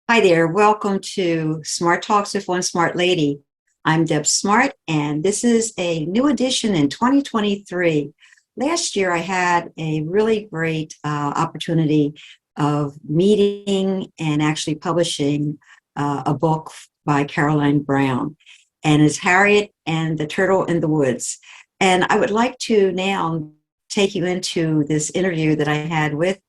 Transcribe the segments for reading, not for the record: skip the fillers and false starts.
Hi there. Welcome to Smart Talks with One Smart Lady. I'm Deb Smart, and this is a new edition in 2023. Last year, I had a really great opportunity of meeting and actually publishing a book by Caroline Brown, and it's Harriet and the Turtle in the Woods. And I would like to now take you into this interview that I had with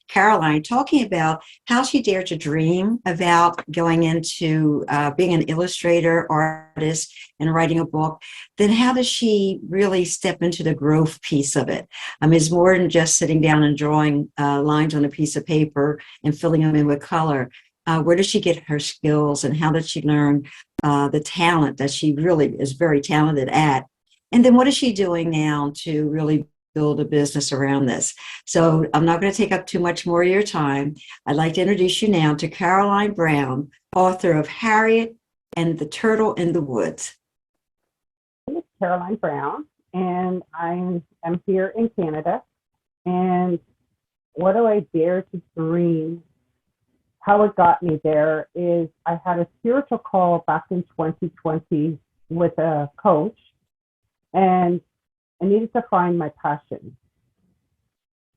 Caroline, talking about how she dared to dream about going into being an illustrator, artist, and writing a book. Then how does she really step into the growth piece of it? It's more than just sitting down and drawing lines on a piece of paper and filling them in with color. Where does she get her skills, and how does she learn the talent that she really is very talented at? And then what is she doing now to really build a business around this? So I'm not going to take up too much more of your time. I'd like to introduce you now to Caroline Brown, author of Harriet and the Turtle in the Woods. My name is Caroline Brown, and I'm here in Canada. And what do I dare to dream? How it got me there is I had a spiritual call back in 2020 with a coach, and I needed to find my passion.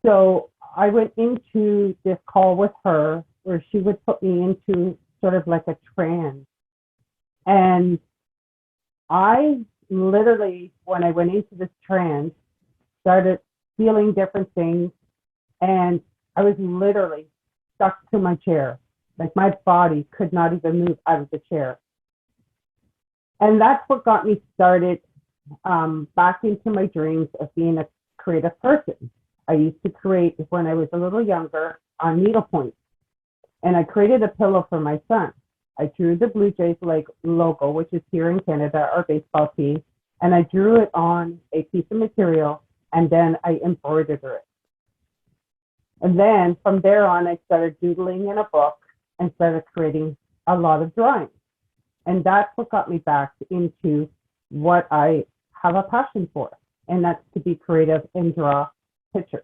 So I went into this call with her where she would put me into sort of like a trance. And I literally, when I went into this trance, started feeling different things. And I was literally stuck to my chair. Like my body could not even move out of the chair. And that's what got me started back into my dreams of being a creative person. I used to create when I was a little younger on needlepoint. And I created a pillow for my son. I drew the Blue Jays logo, which is here in Canada, our baseball team, and I drew it on a piece of material, and then I embroidered it. And then from there on, I started doodling in a book and started creating a lot of drawings. And that's what got me back into what I have a passion for, and that's to be creative and draw pictures.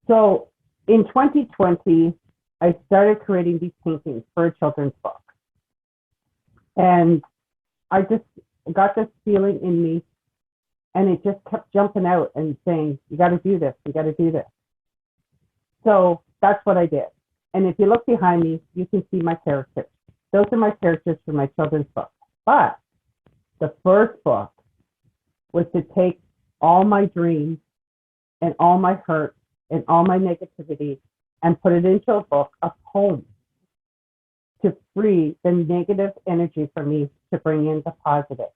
So in 2020, I started creating these paintings for a children's book. And I just got this feeling in me, and it just kept jumping out and saying, you got to do this, you got to do this. So that's what I did. And if you look behind me, you can see my characters. Those are my characters for my children's book. But the first book was to take all my dreams and all my hurt and all my negativity and put it into a book, a poem, to free the negative energy from me to bring in the positive.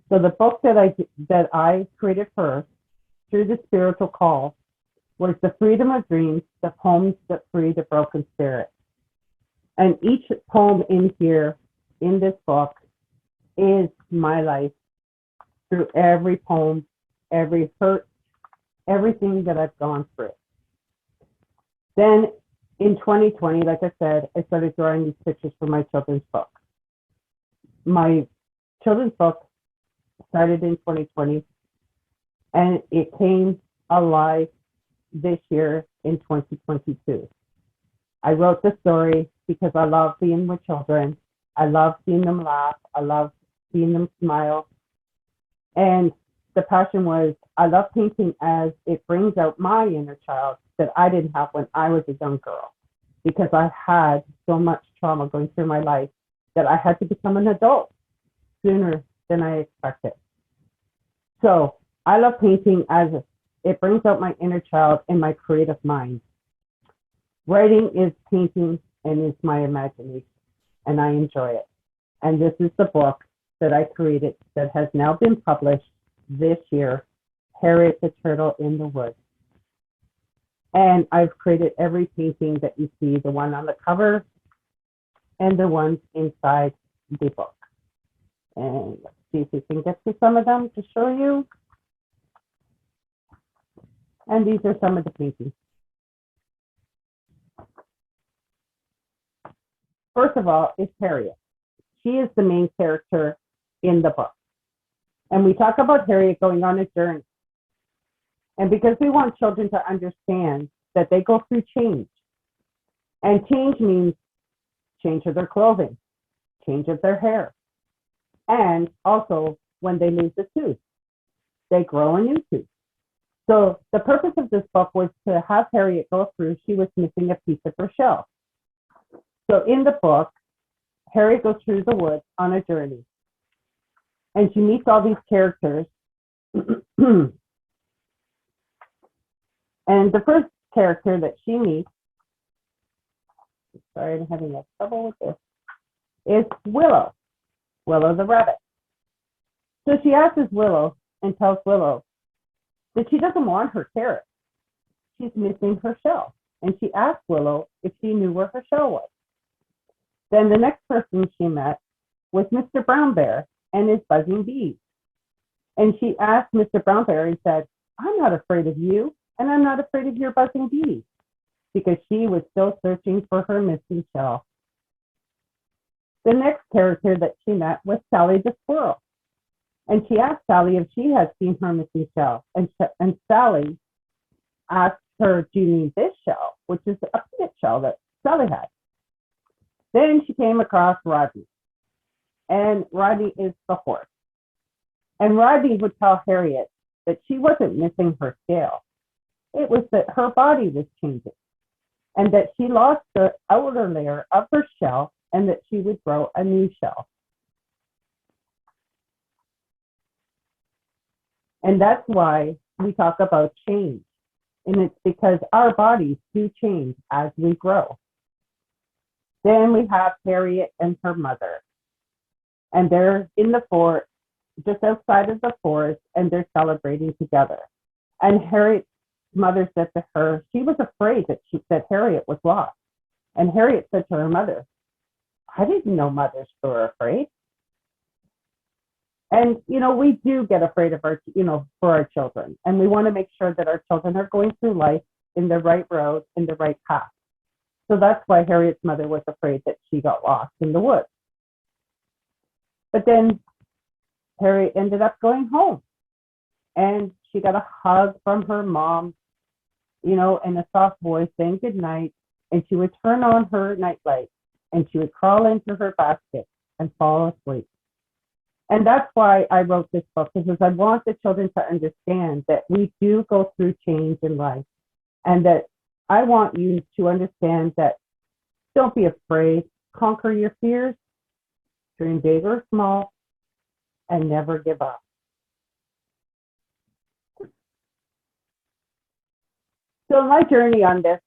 So the book that I created first through the spiritual call was The Freedom of Dreams, the poems that free the broken spirit. And each poem in here, in this book, is my life through every poem, every hurt, everything that I've gone through. Then in 2020, like I said, I started drawing these pictures for my children's book. My children's book started in 2020, and it came alive this year in 2022. I wrote the story because I love being with children. I love seeing them laugh. I love seeing them smile. And the passion was, I love painting as it brings out my inner child that I didn't have when I was a young girl, because I had so much trauma going through my life that I had to become an adult sooner than I expected. So I love painting as it brings out my inner child and my creative mind. Writing is painting and is my imagination, and I enjoy it. And this is the book that I created that has now been published this year, Harriet the Turtle in the Woods. And I've created every painting that you see, the one on the cover and the ones inside the book. And let's see if we can get to some of them to show you. And these are some of the paintings. First of all is Harriet. She is the main character in the book. And we talk about Harriet going on a journey. And because we want children to understand that they go through change. And change means change of their clothing, change of their hair, and also when they lose a tooth, they grow a new tooth. So the purpose of this book was to have Harriet go through, she was missing a piece of her shell. So in the book, Harriet goes through the woods on a journey, and she meets all these characters. And the first character that she meets, sorry, I'm having trouble with this, is Willow, Willow the rabbit. So she asks Willow and tells Willow that she doesn't want her carrot. She's missing her shell. And she asked Willow if she knew where her shell was. Then the next person she met was Mr. Brown Bear and his buzzing bees. And she asked Mr. Brown Bear and said, I'm not afraid of you, and I'm not afraid of your buzzing bees, because she was still searching for her missing shell. The next character that she met was Sally the squirrel. And she asked Sally if she had seen her missing shell. And Sally asked her, do you mean this shell, which is a peanut shell that Sally had. Then she came across Rodney. And Rodney is the horse. And Rodney would tell Harriet that she wasn't missing her scale. It was that her body was changing, and that she lost the outer layer of her shell, and that she would grow a new shell. And that's why we talk about change. And it's because our bodies do change as we grow. Then we have Harriet and her mother. And they're in the fort, just outside of the forest, and they're celebrating together. And Harriet's mother said to her, she was afraid that Harriet was lost. And Harriet said to her mother, I didn't know mothers were afraid. And, we do get afraid of our, for our children. And we want to make sure that our children are going through life in the right road, in the right path. So that's why Harriet's mother was afraid that she got lost in the woods. But then Harriet ended up going home. And she got a hug from her mom, in a soft voice saying goodnight. And she would turn on her nightlight and she would crawl into her basket and fall asleep. And that's why I wrote this book, because I want the children to understand that we do go through change in life, and that I want you to understand that don't be afraid, conquer your fears, dream big or small, and never give up. So my journey on this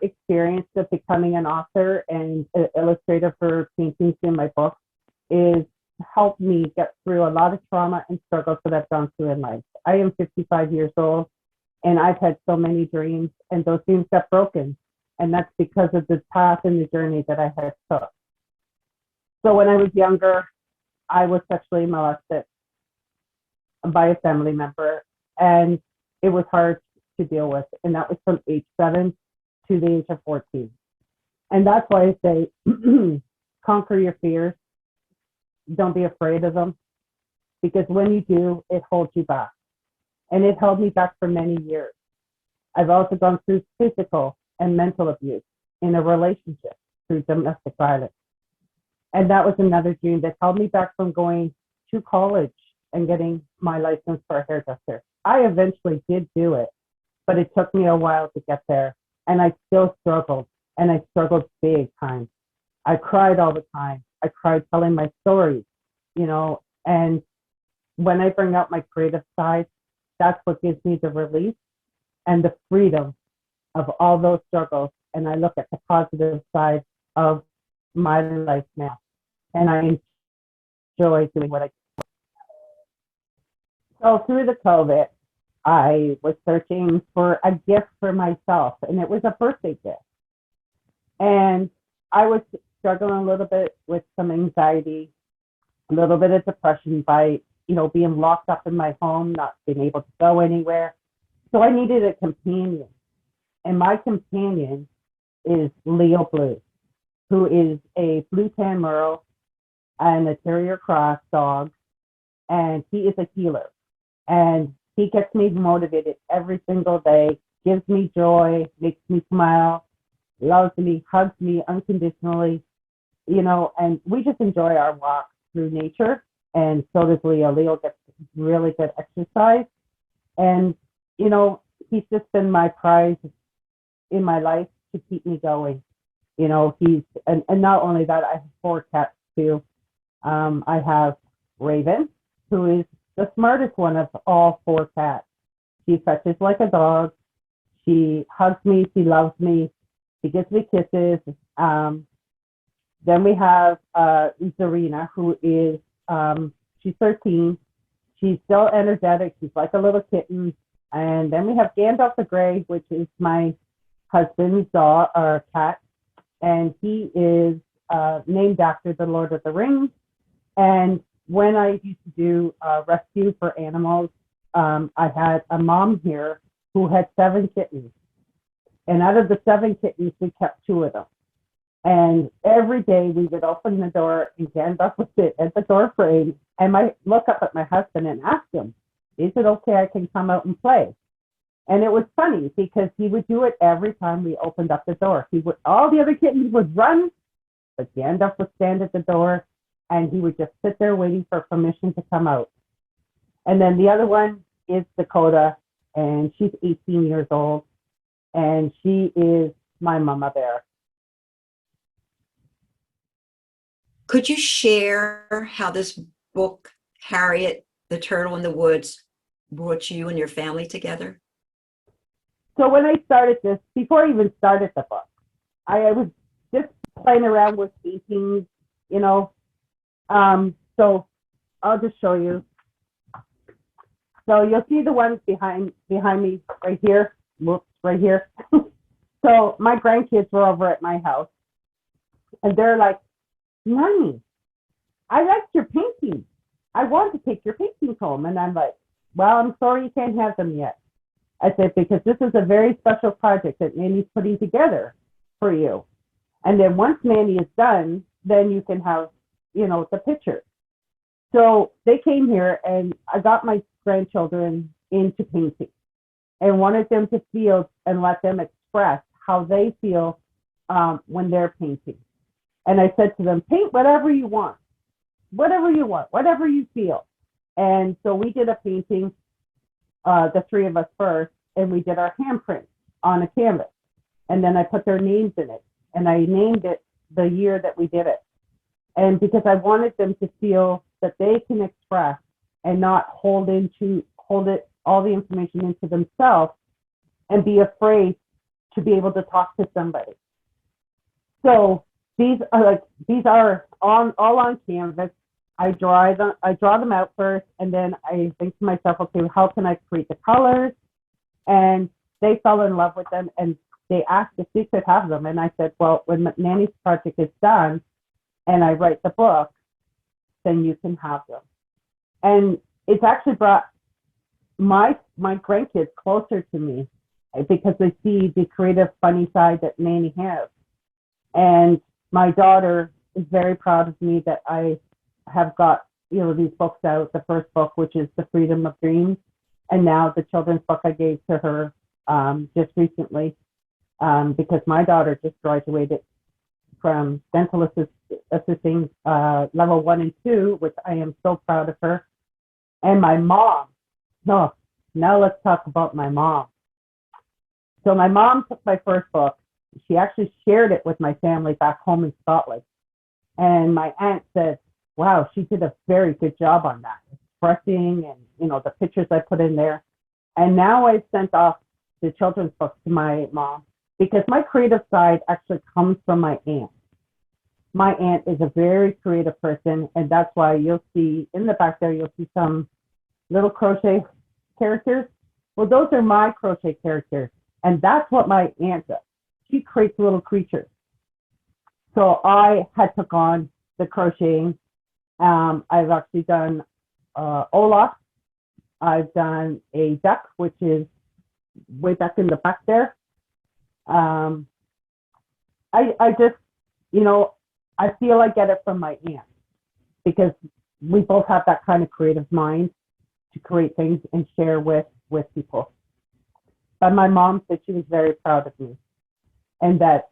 experience of becoming an author and an illustrator for paintings in my book is helped me get through a lot of trauma and struggles that I've gone through in life. I am 55 years old, and I've had so many dreams, and those dreams got broken. And that's because of the path and the journey that I had took. So when I was younger, I was sexually molested by a family member, and it was hard to deal with. And that was from age 7 to the age of 14. And that's why I say, conquer your fears. Don't be afraid of them, because when you do, it holds you back. And it held me back for many years. I've also gone through physical and mental abuse in a relationship through domestic violence. And that was another dream that held me back from going to college and getting my license for a hairdresser. I eventually did do it, but it took me a while to get there. And I still struggled, and I struggled big time. I cried all the time. I cried telling my stories, and when I bring out my creative side, that's what gives me the release and the freedom of all those struggles. And I look at the positive side of my life now, and I enjoy doing what I do. So through the COVID, I was searching for a gift for myself, and it was a birthday gift. And I was struggling a little bit with some anxiety, a little bit of depression by, being locked up in my home, not being able to go anywhere. So I needed a companion. And my companion is Leo Blue, who is a Blue Tan Merle and a Terrier Cross dog. And he is a healer. And he gets me motivated every single day, gives me joy, makes me smile, loves me, hugs me unconditionally, and we just enjoy our walk through nature. And so does Leo. Leo gets really good exercise. And, he's just been my prize in my life to keep me going. And not only that, I have 4 cats too. I have Raven, who is the smartest one of all 4 cats. She fetches like a dog. She hugs me. She loves me. She gives me kisses. Then we have Zarina, who is, she's 13. She's still energetic. She's like a little kitten. And then we have Gandalf the Grey, which is my husband's dog or cat. And he is named after the Lord of the Rings. And when I used to do rescue for animals, I had a mom here who had 7 kittens. And out of the 7 kittens, we kept 2 of them. And every day we would open the door and Gandalf would sit at the door frame and I look up at my husband and ask him, is it okay I can come out and play? And it was funny because he would do it every time we opened up the door. All the other kittens would run, but Gandalf would stand at the door and he would just sit there waiting for permission to come out. And then the other one is Dakota, and she's 18 years old, and she is my mama bear. Could you share how this book, Harriet, the Turtle in the Woods, brought you and your family together? So when I started this, before I even started the book, I was just playing around with paintings, So I'll just show you. So you'll see the ones behind me right here. Whoops, right here. So my grandkids were over at my house, and they're like, Mommy, I liked your painting. I want to take your paintings home. And I'm like, well, I'm sorry you can't have them yet. I said, because this is a very special project that Manny's putting together for you. And then once Manny is done, then you can have, the picture. So they came here and I got my grandchildren into painting and wanted them to feel and let them express how they feel when they're painting. And I said to them, paint whatever you want, whatever you feel. And so we did a painting, the 3 of us first, and we did our handprints on a canvas. And then I put their names in it, and I named it the year that we did it. And because I wanted them to feel that they can express and not hold all the information into themselves and be afraid to be able to talk to somebody. So these are all on canvas. I draw them out first, and then I think to myself, okay, how can I create the colors? And they fell in love with them, and they asked if they could have them. And I said, well, when Nanny's project is done and I write the book, then you can have them. And it's actually brought my grandkids closer to me because they see the creative, funny side that Nanny has. And my daughter is very proud of me that I have got, these books out, the first book, which is The Freedom of Dreams, and now the children's book I gave to her just recently because my daughter just graduated from dental assisting level 1 and 2, which I am so proud of her. And my mom, now let's talk about my mom. So my mom took my first book. She actually shared it with my family back home in Scotland. And my aunt said, wow, she did a very good job on that, expressing and, the pictures I put in there. And now I've sent off the children's books to my mom because my creative side actually comes from my aunt. My aunt is a very creative person, and that's why you'll see in the back there, you'll see some little crochet characters. Well, those are my crochet characters, and that's what my aunt does. She creates little creatures. So I had took on the crocheting. I've actually done Olaf. I've done a duck, which is way back in the back there. I just, I feel I get it from my aunt because we both have that kind of creative mind to create things and share with people. But my mom said she was very proud of me and that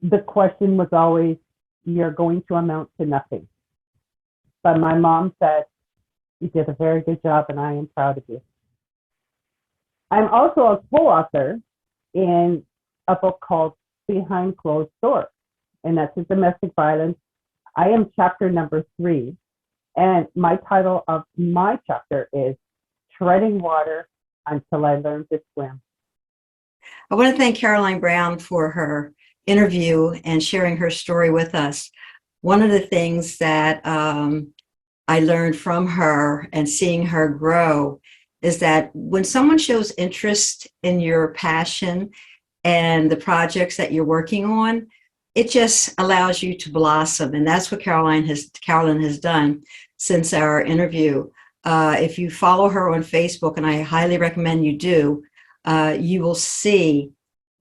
the question was always, you're going to amount to nothing. But my mom said, you did a very good job and I am proud of you. I'm also a co-author in a book called Behind Closed Doors, and that's a domestic violence. I am chapter number 3, and my title of my chapter is Treading Water Until I Learned to Swim. I want to thank Caroline Brown for her interview and sharing her story with us. One of the things that I learned from her and seeing her grow is that when someone shows interest in your passion and the projects that you're working on, it just allows you to blossom. And that's what Carolyn has done since our interview. If you follow her on Facebook, and I highly recommend you do, you will see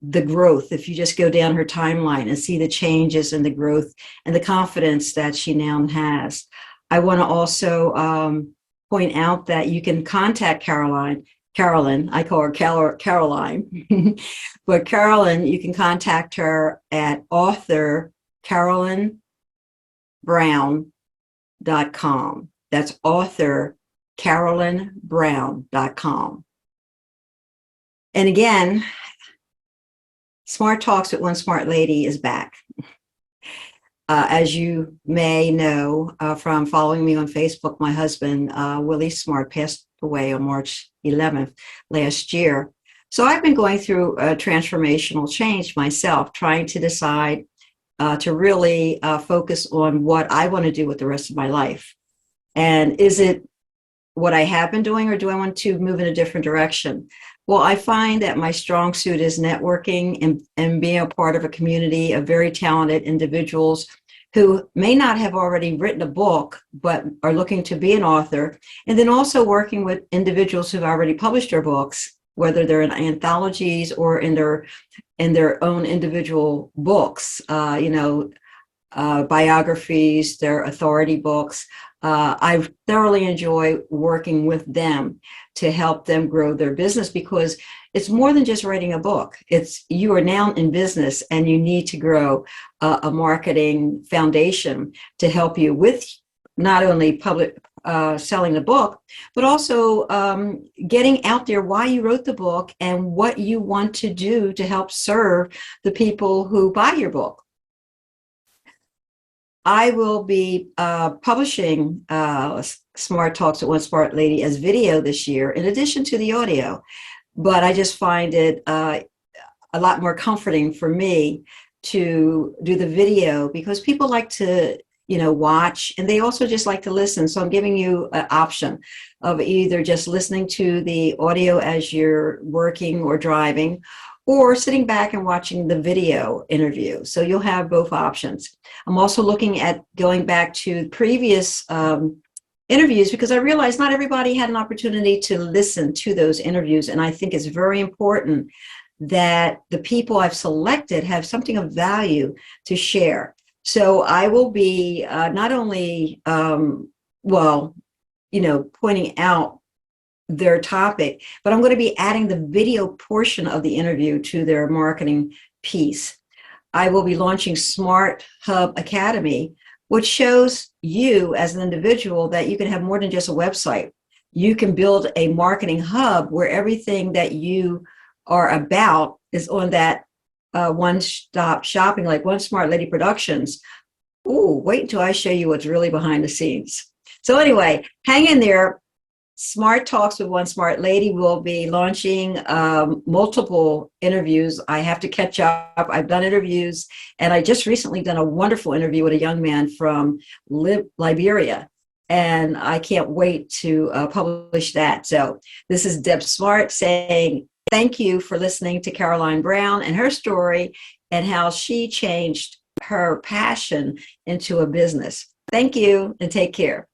the growth if you just go down her timeline and see the changes and the growth and the confidence that she now has. I want to also point out that you can contact Carolyn, I call her Caroline, but Carolyn, you can contact her at author CarolynBrown.com. That's author CarolynBrown.com. And again, Smart Talks with One Smart Lady is back. As you may know from following me on Facebook, my husband, Willie Smart, passed away on March 11th last year. So I've been going through a transformational change myself, trying to decide to really focus on what I want to do with the rest of my life. And is it what I have been doing, or do I want to move in a different direction? Well, I find that my strong suit is networking and being a part of a community of very talented individuals who may not have already written a book, but are looking to be an author. And then also working with individuals who've already published their books, whether they're in anthologies or in their own individual books, biographies, their authority books. I thoroughly enjoy working with them to help them grow their business, because it's more than just writing a book. You are now in business and you need to grow a marketing foundation to help you with not only public selling the book, but also getting out there why you wrote the book and what you want to do to help serve the people who buy your book. I will be publishing Smart Talks with One Smart Lady as video this year, in addition to the audio. But I just find it a lot more comforting for me to do the video, because people like to, watch, and they also just like to listen. So I'm giving you an option of either just listening to the audio as you're working or driving, or sitting back and watching the video interview. So you'll have both options. I'm also looking at going back to previous interviews, because I realized not everybody had an opportunity to listen to those interviews. And I think it's very important that the people I've selected have something of value to share. So I will be not only, pointing out their topic, but I'm going to be adding the video portion of the interview to their marketing piece. I will be launching Smart Hub Academy, which shows you as an individual that you can have more than just a website. You can build a marketing hub where everything that you are about is on that one-stop shopping, like One Smart Lady Productions. Ooh, wait until I show you what's really behind the scenes. So anyway, hang in there. Smart Talks with One Smart Lady will be launching multiple interviews. I have to catch up. I've done interviews, and I just recently done a wonderful interview with a young man from Liberia, and I can't wait to publish that. So this is Deb Smart saying thank you for listening to Caroline Brown and her story and how she changed her passion into a business. Thank you, and take care.